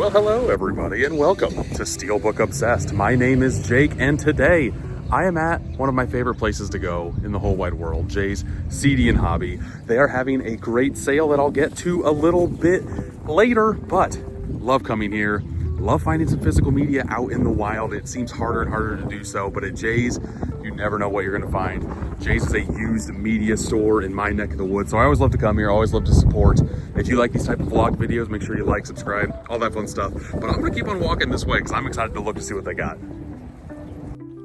Well, hello everybody and welcome to Steelbook Obsessed. My name is Jake and today I am at one of my favorite places to go in the whole wide world, Jay's CD and Hobby. They are having a great sale that I'll get to a little bit later, but love coming here. Love finding some physical media out in the wild. It seems harder and harder to do so, but at Jay's, you never know what you're gonna find. Jay's is a used media store in my neck of the woods, so I always love to come here, always love to support. If you like these type of vlog videos, make sure you like, subscribe, all that fun stuff. But I'm gonna keep on walking this way because I'm excited to look to see what they got.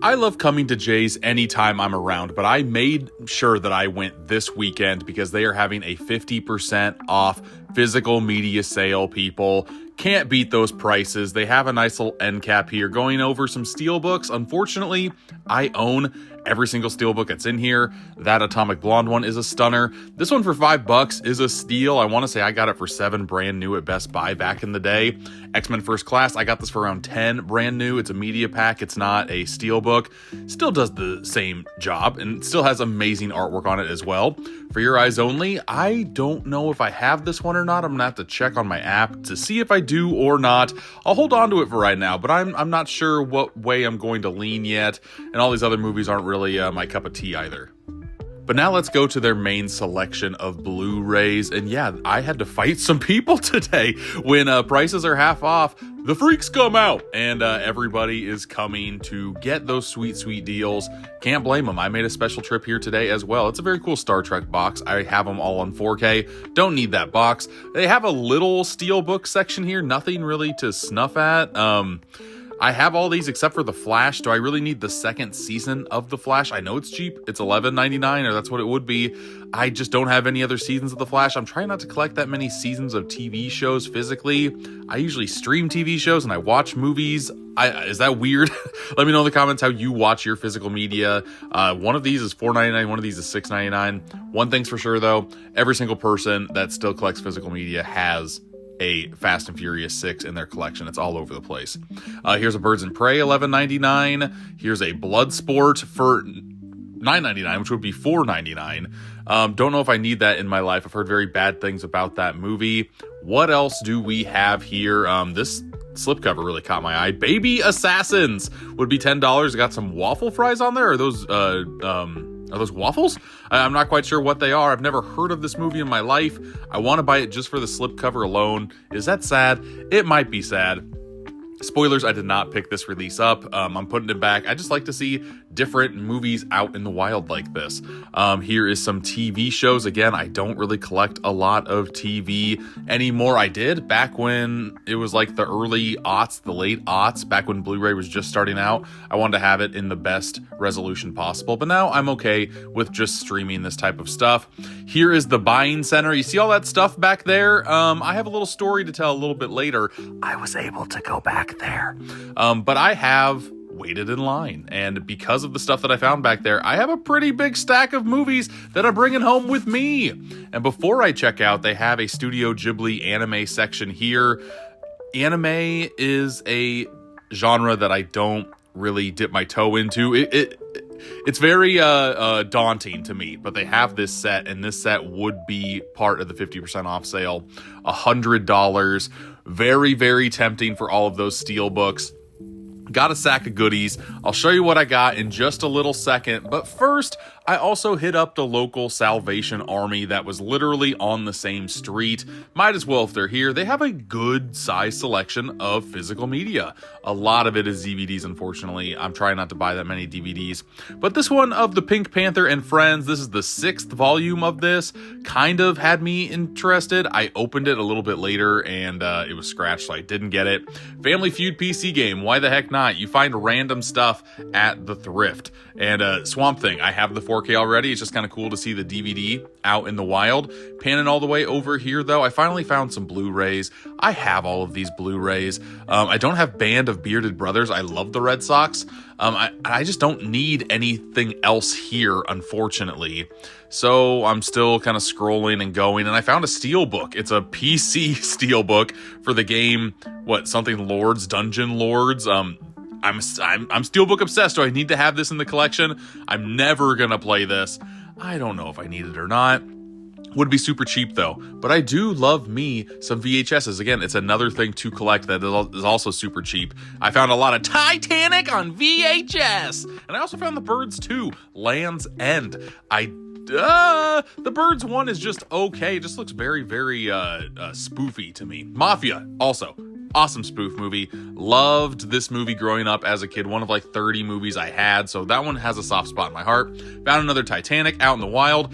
I love coming to Jay's anytime I'm around, but I made sure that I went this weekend because they are having a 50% off physical media sale, people. Can't beat those prices. They have a nice little end cap here. Going over some Steelbooks. Unfortunately, I own every single Steelbook that's in here. That Atomic Blonde one is a stunner. This one for $5 is a steal. I want to say I got it for $7 brand new at Best Buy back in the day. X-Men First Class, I got this for around $10 brand new. It's a media pack. It's not a Steelbook. Still does the same job and still has amazing artwork on it as well. For your eyes only, I don't know if I have this one or not. I'm gonna have to check on my app to see if I do or not. I'll hold on to it for right now, but I'm not sure what way I'm going to lean yet. And all these other movies aren't really my cup of tea either. But now let's go to their main selection of Blu-rays. And yeah, I had to fight some people today. When prices are half off, the freaks come out. And everybody is coming to get those sweet, sweet deals. Can't blame them. I made a special trip here today as well. It's a very cool Star Trek box. I have them all on 4K. Don't need that box. They have a little Steelbook section here. Nothing really to snuff at. I have all these except for The Flash. Do I really need the second season of The Flash? I know it's cheap. It's $11.99, or that's what it would be. I just don't have any other seasons of The Flash. I'm trying not to collect that many seasons of TV shows physically. I usually stream TV shows and I watch movies. Is that weird? Let me know in the comments how you watch your physical media. One of these is $4.99. One of these is $6.99. One thing's for sure, though. Every single person that still collects physical media has a Fast and Furious 6 in their collection. It's all over the place. Here's a Birds and Prey, $11.99. Here's a Bloodsport for $9.99, which would be $4.99. Don't know if I need that in my life. I've heard very bad things about that movie. What else do we have here? This slipcover really caught my eye. Baby Assassins would be $10. I got some waffle fries on there. Are those waffles? I'm not quite sure what they are. I've never heard of this movie in my life. I want to buy it just for the slipcover alone. Is that sad? It might be sad. Spoilers, I did not pick this release up. I'm putting it back. I just like to see different movies out in the wild like this. Here is some TV shows. Again, I don't really collect a lot of TV anymore. I did back when it was like the early aughts, the late aughts, back when Blu-ray was just starting out. I wanted to have it in the best resolution possible, but now I'm okay with just streaming this type of stuff. Here is the buying center. You see all that stuff back there? I have a little story to tell a little bit later. I was able to go back there. But I have waited in line, and because of the stuff that I found back there, I have a pretty big stack of movies that I'm bringing home with me. And before I check out, they have a Studio Ghibli anime section here. Anime is a genre that I don't really dip my toe into. It's very daunting to me, but they have this set, and this set would be part of the 50% off sale. $100. Very, very tempting for all of those Steelbooks. Got a sack of goodies. I'll show you what I got in just a little second. But first, I also hit up the local Salvation Army that was literally on the same street. Might as well if they're here. They have a good size selection of physical media. A lot of it is DVDs, unfortunately. I'm trying not to buy that many DVDs. But this one of the Pink Panther and Friends, this is the 6th volume of this, kind of had me interested. I opened it a little bit later and it was scratched, so I didn't get it. Family Feud PC game, why the heck not? You find random stuff at the Thrift. And Swamp Thing, I have the 4K already. It's just kind of cool to see the DVD out in the wild. Panning all the way over here, though, I finally found some Blu-rays. I have all of these Blu-rays. I don't have Band of Bearded Brothers. I love the Red Sox. I just don't need anything else here, unfortunately. So I'm still kind of scrolling and going, and I found a Steelbook. It's a PC Steelbook for the game, something Lords, Dungeon Lords. I'm Steelbook obsessed. Do I need to have this in the collection? I'm never gonna play this. I don't know if I need it or not. Would be super cheap though, but I do love me some VHSs. Again, it's another thing to collect that is also super cheap. I found a lot of Titanic on VHS, and I also found The Birds 2, Land's End. The Birds 1 is just okay. It just looks very, very spoofy to me. Mafia, also. Awesome spoof movie. Loved this movie growing up as a kid. One of like 30 movies I had, so that one has a soft spot in my heart. Found another Titanic out in the wild.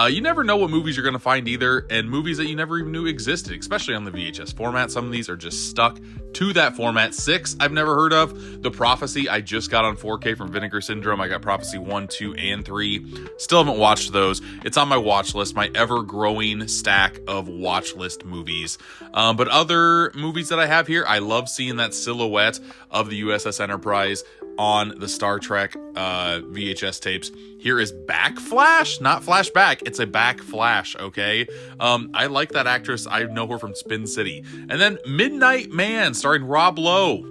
You never know what movies you're going to find either, and movies that you never even knew existed, especially on the VHS format. Some of these are just stuck to that format. 6 I've never heard of. The Prophecy I just got on 4K from Vinegar Syndrome. I got Prophecy 1, 2, and 3. Still haven't watched those. It's on my watch list, my ever-growing stack of watch list movies. But other movies that I have here, I love seeing that silhouette of the USS Enterprise on the Star Trek VHS tapes. Here is Backflash, not Flashback. It's a Backflash, okay? I like that actress. I know her from Spin City. And then Midnight Man, starring Rob Lowe.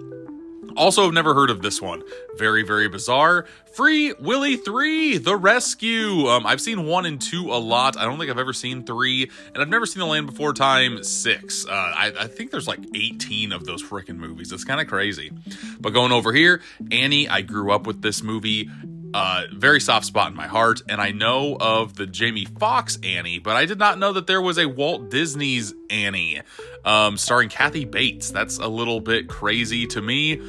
Also, have never heard of this one. Very, very bizarre. Free Willy 3, The Rescue. I've seen 1 and 2 a lot. I don't think I've ever seen 3. And I've never seen The Land Before Time 6. I think there's like 18 of those freaking movies. It's kind of crazy. But going over here, Annie, I grew up with this movie. Very soft spot in my heart, and I know of the Jamie Foxx Annie, but I did not know that there was a Walt Disney's Annie, starring Kathy Bates. That's a little bit crazy to me.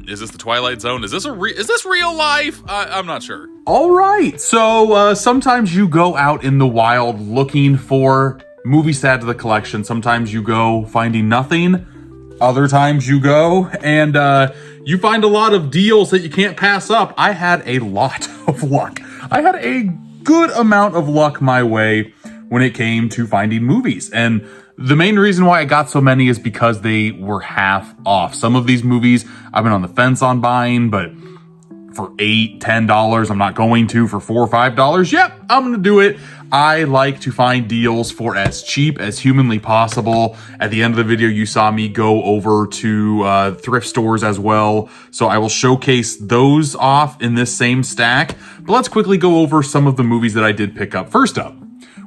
Is this the Twilight Zone? Is this real life? I'm not sure. All right, so sometimes you go out in the wild looking for movies to add to the collection. Sometimes you go finding nothing. Other times you go and you find a lot of deals that you can't pass up. I had a lot of luck. I had a good amount of luck my way when it came to finding movies. And the main reason why I got so many is because they were half off. Some of these movies I've been on the fence on buying, but for $8, $10, I'm not going to. For $4 or $5, yep, I'm going to do it. I like to find deals for as cheap as humanly possible. At the end of the video, you saw me go over to thrift stores as well. So I will showcase those off in this same stack. But let's quickly go over some of the movies that I did pick up. First up,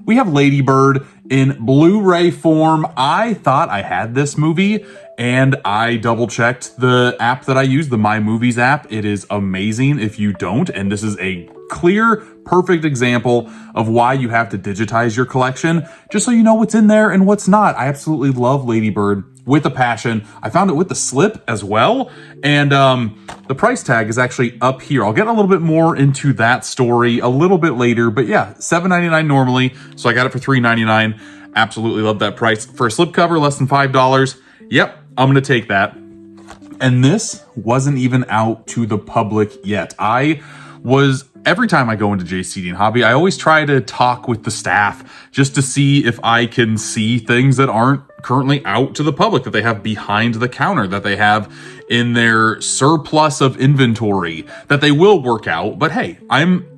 we have Lady Bird in Blu-ray form. I thought I had this movie, and I double-checked the app that I use, the My Movies app. It is amazing if you don't, and this is a clear, perfect example of why you have to digitize your collection, just so you know what's in there and what's not. I absolutely love Lady Bird with a passion. I found it with the slip as well, and the price tag is actually up here. I'll get a little bit more into that story a little bit later, but yeah, $7.99 normally, so I got it for $3.99. Absolutely love that price. For a slipcover, less than $5. Yep, I'm gonna take that. And this wasn't even out to the public yet. Every time I go into JCD and Hobby, I always try to talk with the staff just to see if I can see things that aren't currently out to the public, that they have behind the counter, that they have in their surplus of inventory, that they will work out. But hey, I'm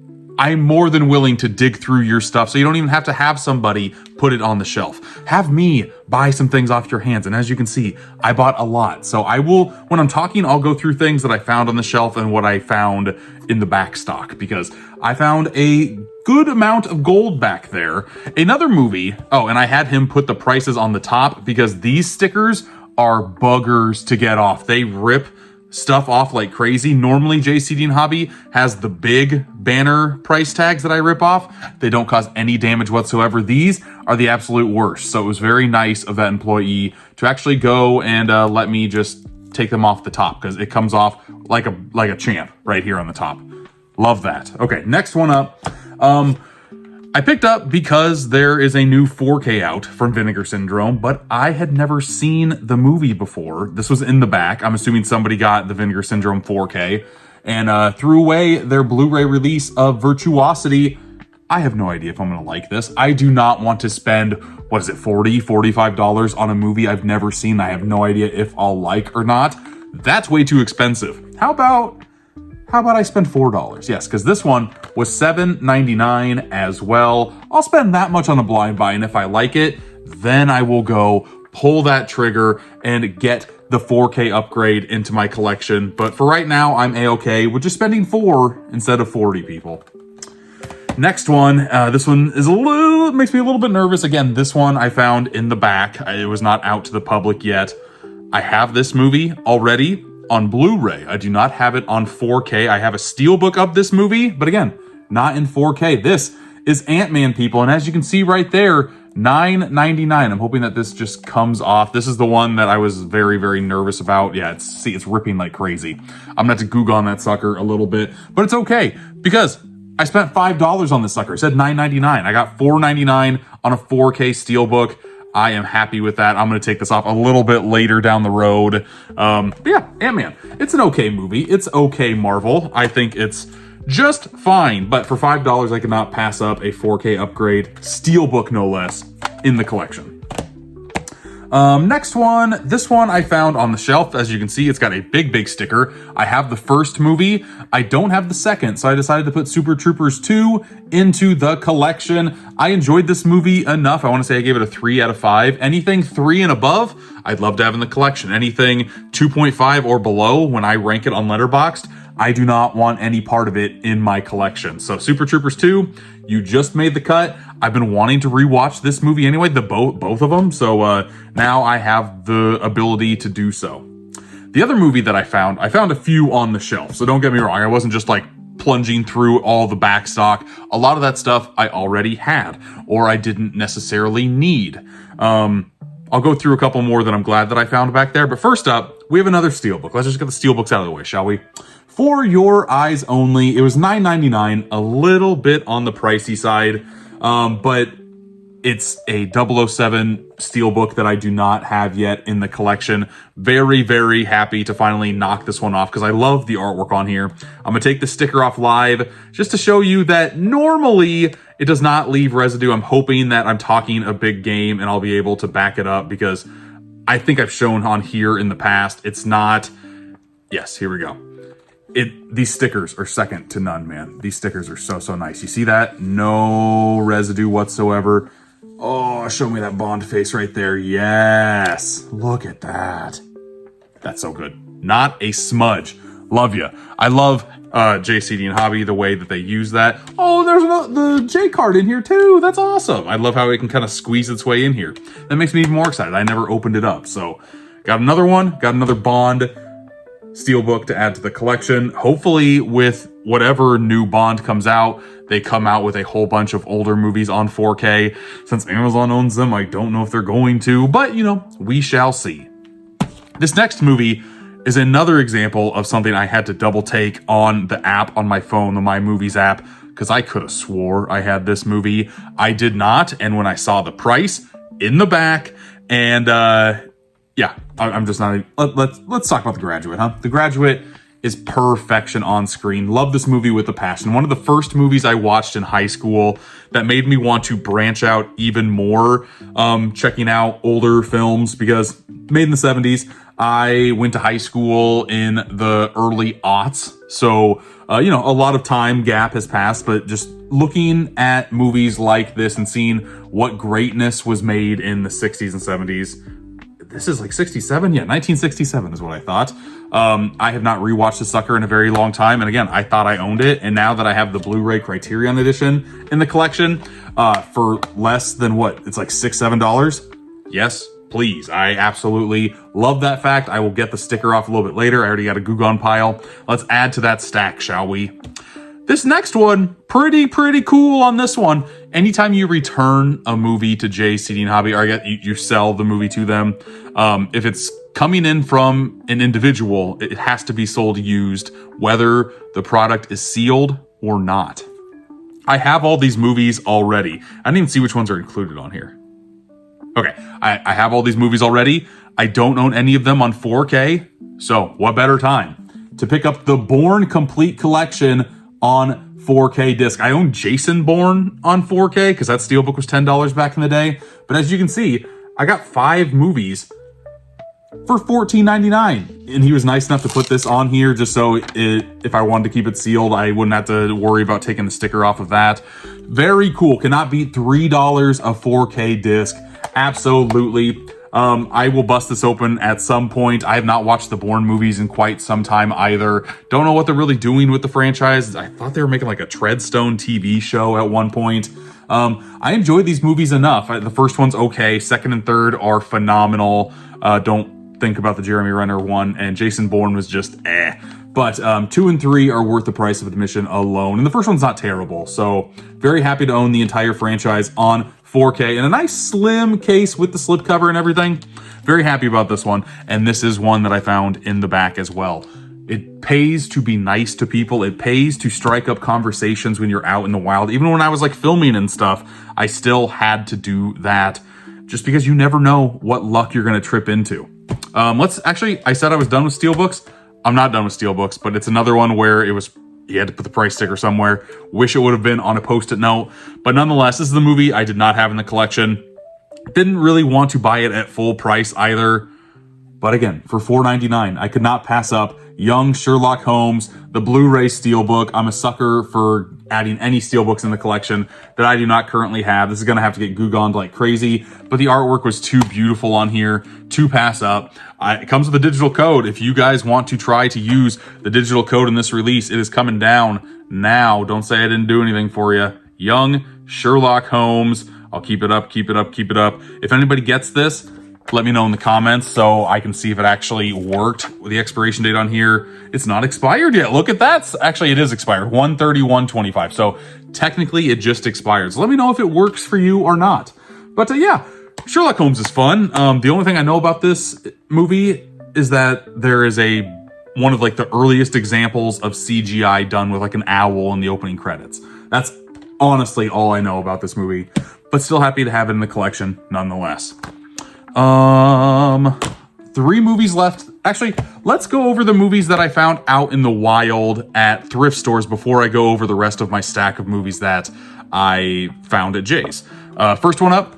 more than willing to dig through your stuff, so you don't even have to have somebody put it on the shelf. Have me buy some things off your hands. And as you can see, I bought a lot. So I will, when I'm talking, I'll go through things that I found on the shelf and what I found in the backstock, because I found a good amount of gold back there. Another movie, oh, and I had him put the prices on the top because these stickers are buggers to get off. They rip stuff off like crazy. Normally JCD and Hobby has the big banner price tags that I rip off. They don't cause any damage whatsoever. These are the absolute worst. So it was very nice of that employee to actually go and let me just take them off the top, because it comes off like a champ right here on the top. Love that. Okay, next one up. I picked up because there is a new 4K out from Vinegar Syndrome, but I had never seen the movie before. This was in the back. I'm assuming somebody got the Vinegar Syndrome 4K and threw away their Blu-ray release of Virtuosity. I have no idea if I'm going to like this. I do not want to spend, what is it, $40, $45 on a movie I've never seen. I have no idea if I'll like or not. That's way too expensive. How about I spend $4? Yes, because this one was $7.99 as well. I'll spend that much on a blind buy, and if I like it, then I will go pull that trigger and get the 4K upgrade into my collection. But for right now, I'm A-okay with just spending $4 instead of $40, people. Next one, this one is it makes me a little bit nervous. Again, this one I found in the back. It was not out to the public yet. I have this movie already on Blu-ray. I do not have it on 4K. I have a Steelbook of this movie, but again, not in 4K. This is Ant-Man, people, and as you can see right there, $9.99. I'm hoping that this just comes off. This is the one that I was very, very nervous about. Yeah, it's ripping like crazy. I'm gonna have to Google on that sucker a little bit, but it's okay because I spent $5 on this sucker. It said $9.99. I got $4.99 on a 4K Steelbook. I am happy with that. I'm going to take this off a little bit later down the road. But yeah, Ant-Man. It's an okay movie. It's okay Marvel. I think it's just fine. But for $5, I could not pass up a 4K upgrade, Steelbook no less, in the collection. Next one, this one I found on the shelf. As you can see, it's got a big, big sticker. I have the first movie. I don't have the second, so I decided to put Super Troopers 2 into the collection. I enjoyed this movie enough. I want to say I gave it a 3 out of 5. Anything 3 and above, I'd love to have in the collection. Anything 2.5 or below, when I rank it on Letterboxd, I do not want any part of it in my collection. So Super Troopers 2, you just made the cut. I've been wanting to rewatch this movie anyway, both of them. So now I have the ability to do so. The other movie that I found a few on the shelf. So don't get me wrong. I wasn't just like plunging through all the backstock. A lot of that stuff I already had or I didn't necessarily need. I'll go through a couple more that I'm glad that I found back there. But first up, we have another Steelbook. Let's just get the Steelbooks out of the way, shall we? For Your Eyes Only, it was $9.99, a little bit on the pricey side, but it's a 007 Steelbook that I do not have yet in the collection. Very, very happy to finally knock this one off because I love the artwork on here. I'm going to take the sticker off live just to show you that normally it does not leave residue. I'm hoping that I'm talking a big game and I'll be able to back it up because I think I've shown on here in the past. It's not... Yes, here we go. These stickers are second to none, man. These stickers are so nice. You see that? No residue whatsoever. Oh, show me that Bond face right there. Yes. Look at that. That's so good. Not a smudge. Love you. I love JCD and Hobby, the way that they use that. Oh, there's the J card in here too. That's awesome. I love how it can kind of squeeze its way in here. That makes me even more excited. I never opened it up. So got another one. Got another Bond Steelbook to add to the collection. Hopefully with whatever new Bond comes out, they come out with a whole bunch of older movies on 4K. Since Amazon owns them, I don't know if they're going to, but you know, we shall see. This next movie is another example of something I had to double take on the app on my phone, the My Movies app, because I could have swore I had this movie. I did not, and when I saw the price in the back, and yeah, I'm just not... Let's talk about The Graduate, huh? The Graduate is perfection on screen. Love this movie with a passion. One of the first movies I watched in high school that made me want to branch out even more, checking out older films, because made in the 70s. I went to high school in the early aughts. So, you know, a lot of time gap has passed, but just looking at movies like this and seeing what greatness was made in the 60s and 70s, this is like 67? Yeah, 1967 is what I thought. I have not rewatched the sucker in a very long time. And again, I thought I owned it. And now that I have the Blu-ray Criterion edition in the collection for less than what? It's like $6, $7? Yes, please. I absolutely love that fact. I will get the sticker off a little bit later. I already got a Goo pile. Let's add to that stack, shall we? This next one, pretty cool on this one. Anytime you return a movie to JCD and Hobby, or you sell the movie to them, if it's coming in from an individual, it has to be sold used, whether the product is sealed or not. I have all these movies already. I didn't even see which ones are included on here. Okay, I have all these movies already. I don't own any of them on 4K, so what better time to pick up the Bourne Complete Collection on 4K disc. I own Jason Bourne on 4K because that Steelbook was $10 back in the day. But as you can see, I got 5 movies for $14.99. And he was nice enough to put this on here just so if I wanted to keep it sealed, I wouldn't have to worry about taking the sticker off of that. Very cool. Cannot beat $3 a 4K disc. Absolutely. I will bust this open at some point. I have not watched the Bourne movies in quite some time either. Don't know what they're really doing with the franchise. I thought they were making like a Treadstone TV show at one point. I enjoyed these movies enough. The first one's okay. Second and third are phenomenal. Don't think about the Jeremy Renner one, and Jason Bourne was just eh. But 2 and 3 are worth the price of admission alone. And the first one's not terrible. So very happy to own the entire franchise on 4K in a nice slim case with the slipcover and everything. Very happy about this one. And this is one that I found in the back as well. It pays to be nice to people. It pays to strike up conversations when you're out in the wild. Even when I was like filming and stuff, I still had to do that just because you never know what luck you're going to trip into. I said I was done with Steelbooks. I'm not done with Steelbooks, but it's another one where you had to put the price sticker somewhere. Wish it would have been on a post-it note. But nonetheless, this is the movie I did not have in the collection. Didn't really want to buy it at full price either. But again, for $4.99, I could not pass up Young Sherlock Holmes, the Blu-ray Steelbook. I'm a sucker for adding any Steelbooks in the collection that I do not currently have. This is going to have to get Googled like crazy, but the artwork was too beautiful on here to pass up. It comes with a digital code. If you guys want to try to use the digital code in this release, it is coming down now. Don't say I didn't do anything for you. Young Sherlock Holmes. I'll keep it up, keep it up, keep it up. If anybody gets this, let me know in the comments so I can see if it actually worked. The expiration date on here, it's not expired yet. Look at that. Actually, it is expired, 1/31/25. So technically it just expired. So let me know if it works for you or not. But yeah, Sherlock Holmes is fun. The only thing I know about this movie is that there is one of like the earliest examples of CGI done with like an owl in the opening credits. That's honestly all I know about this movie, but still happy to have it in the collection nonetheless. 3 movies left. Actually, let's go over the movies that I found out in the wild at thrift stores before I go over the rest of my stack of movies that I found at Jay's. First one up,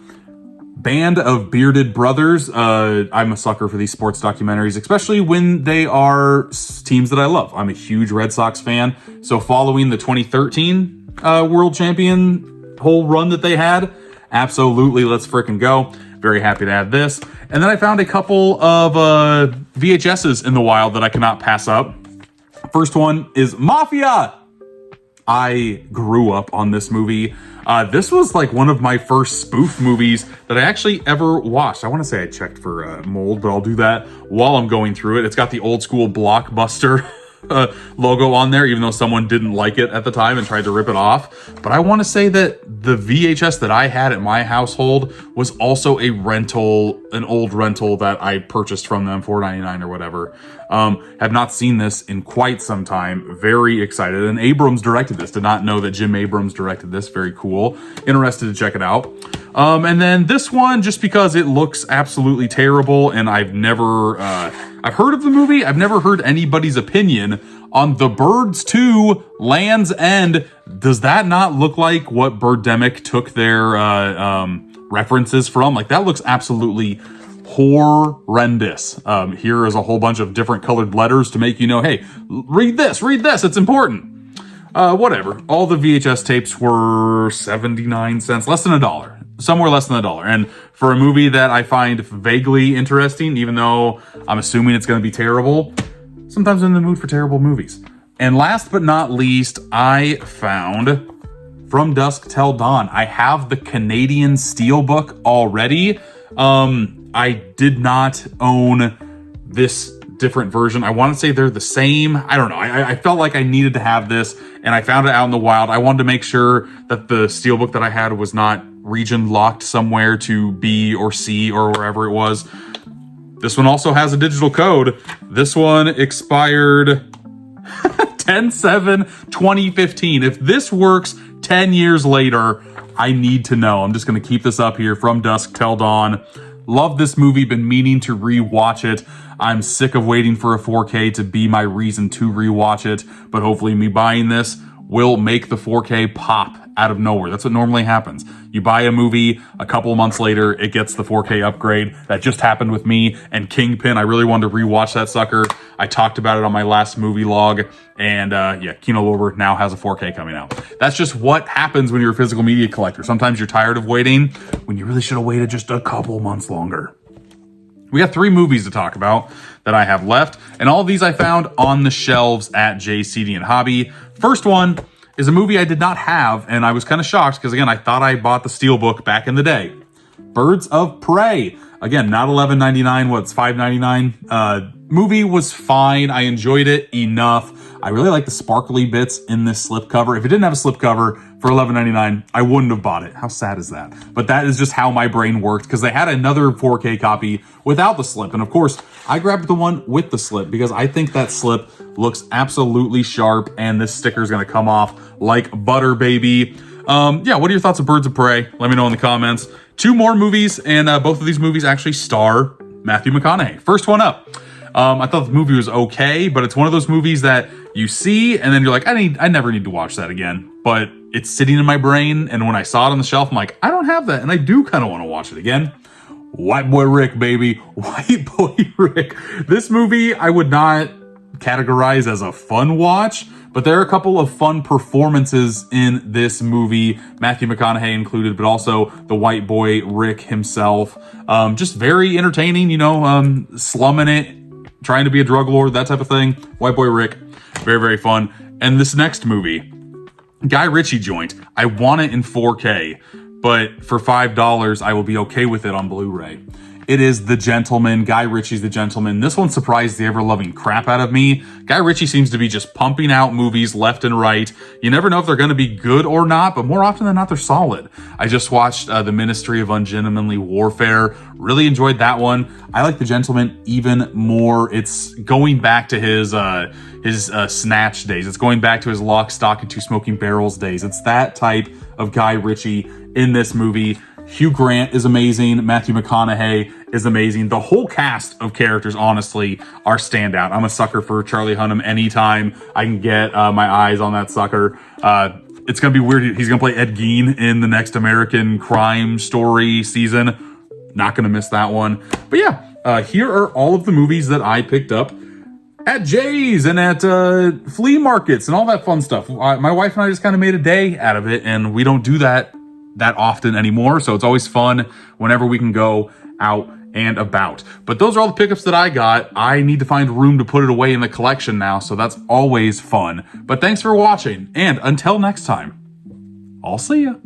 Band of Bearded Brothers. I'm a sucker for these sports documentaries, especially when they are teams that I love. I'm a huge Red Sox fan, so following the 2013 World Champion whole run that they had, absolutely, let's frickin' go. Very happy to have this. And then I found a couple of VHSs in the wild that I cannot pass up. First one is Mafia. I grew up on this movie. This was like one of my first spoof movies that I actually ever watched. I want to say I checked for mold, but I'll do that while I'm going through it. It's got the old school Blockbuster logo on there, even though someone didn't like it at the time and tried to rip it off. But I want to say that the VHS that I had at my household was also an old rental that I purchased from them, $4.99 or whatever. Have not seen this in quite some time. Very excited. And Abrams directed this. Did not know that Jim Abrams directed this. Very cool. Interested to check it out. And then this one, just because it looks absolutely terrible, and I've heard of the movie. I've never heard anybody's opinion on The Birds 2, Land's End. Does that not look like what Birdemic took their references from? Like, that looks absolutely horrendous. Here is a whole bunch of different colored letters to make you know, hey, read this, it's important. Whatever. All the VHS tapes were 79 cents, less than $1. Somewhere less than $1. And for a movie that I find vaguely interesting, even though I'm assuming it's going to be terrible, sometimes I'm in the mood for terrible movies. And last but not least, I found From Dusk Till Dawn. I have the Canadian Steelbook already. I did not own this different version. I want to say they're the same. I don't know. I felt like I needed to have this, and I found it out in the wild. I wanted to make sure that the Steelbook that I had was not region locked somewhere to B or C or wherever it was. This one also has a digital code. This one expired 10/7/2015. If this works 10 years later, I need to know. I'm just going to keep this up here, From Dusk Till Dawn. Love this movie, been meaning to rewatch it. I'm sick of waiting for a 4K to be my reason to rewatch it, but hopefully me buying this will make the 4K pop out of nowhere. That's what normally happens. You buy a movie, a couple of months later, it gets the 4K upgrade. That just happened with me and Kingpin. I really wanted to rewatch that sucker. I talked about it on my last movie log, and yeah, Kino Lorber now has a 4K coming out. That's just what happens when you're a physical media collector. Sometimes you're tired of waiting when you really should have waited just a couple months longer. we got 3 movies to talk about that I have left, and all of these I found on the shelves at Jay's CD and Hobby. First one is a movie I did not have, and I was kind of shocked because, again, I thought I bought the Steelbook back in the day. Birds of Prey. Again, not $11.99, what's $5.99? Movie was fine. I enjoyed it enough. I really like the sparkly bits in this slipcover. If it didn't have a slipcover for $11.99, I wouldn't have bought it. How sad is that? But that is just how my brain worked, because they had another 4K copy without the slip. And of course, I grabbed the one with the slip because I think that slip looks absolutely sharp, and this sticker is going to come off like butter, baby. Yeah, what are your thoughts of Birds of Prey? Let me know in the comments. 2 more movies, and both of these movies actually star Matthew McConaughey. First one up. I thought the movie was okay, but it's one of those movies that you see and then you're like, I never need to watch that again. But it's sitting in my brain, and when I saw it on the shelf, I'm like, I don't have that, and I do kind of want to watch it again. White Boy Rick, baby. White Boy Rick. This movie I would not categorize as a fun watch, but there are a couple of fun performances in this movie, Matthew McConaughey included, but also the white boy Rick himself. Just very entertaining, you know, slumming it, trying to be a drug lord, that type of thing. White boy Rick, very, very fun. And this next movie, Guy Ritchie joint. I want it in 4K, but for $5, I will be okay with it on Blu-ray. It is The Gentleman. Guy Ritchie's The Gentleman. This one surprised the ever-loving crap out of me. Guy Ritchie seems to be just pumping out movies left and right. You never know if they're going to be good or not, but more often than not, they're solid. I just watched The Ministry of Ungentlemanly Warfare. Really enjoyed that one. I like The Gentleman even more. It's going back to his Snatch days. It's going back to his Lock, Stock, and Two Smoking Barrels days. It's that type of Guy Ritchie in this movie. Hugh Grant is amazing. Matthew McConaughey is amazing. The whole cast of characters, honestly, are standout. I'm a sucker for Charlie Hunnam anytime I can get my eyes on that sucker. It's going to be weird. He's going to play Ed Gein in the next American Crime Story season. Not going to miss that one. But yeah, here are all of the movies that I picked up at Jay's and at flea markets and all that fun stuff. My wife and I just kind of made a day out of it, and we don't do that often anymore, so it's always fun whenever we can go out and about. But those are all the pickups that I got. I need to find room to put it away in the collection now, so that's always fun. But thanks for watching, and until next time, I'll see ya.